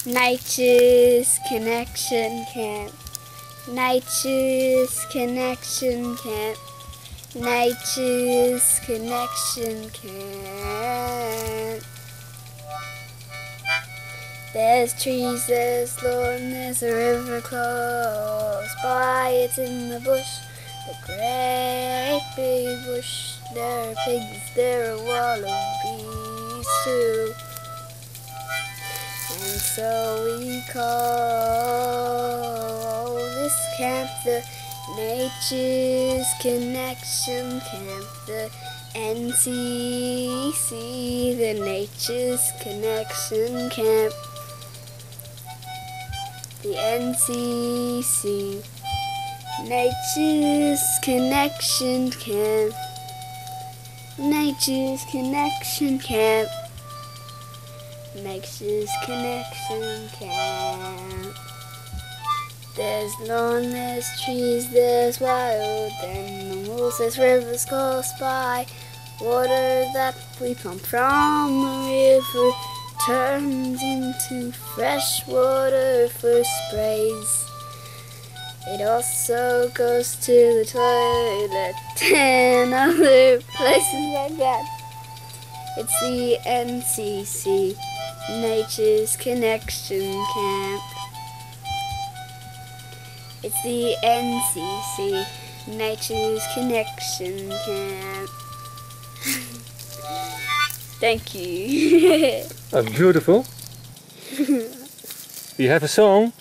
Nature's Connection Camp. Nature's Connection Camp. Nature's Connection Camp. There's trees, there's lawn, there's a river close by. It's in the bush, the great big bush. There are pigs, there are wallabies too. And so we call this camp the Nature's Connection Camp, the NCC, the Nature's Connection Camp, the NCC, Nature's Connection Camp, Nature's Connection Camp, Nature's Connection Camp. There's lawn, there's trees, there's wild animals, there's rivers close by. Water that we pump from the river turns into fresh water for sprays. It also goes to the toilet and other places like that. It's the NCC, Nature's Connection Camp. It's the NCC, Nature's Connection Camp. Thank you. Beautiful. You have a song?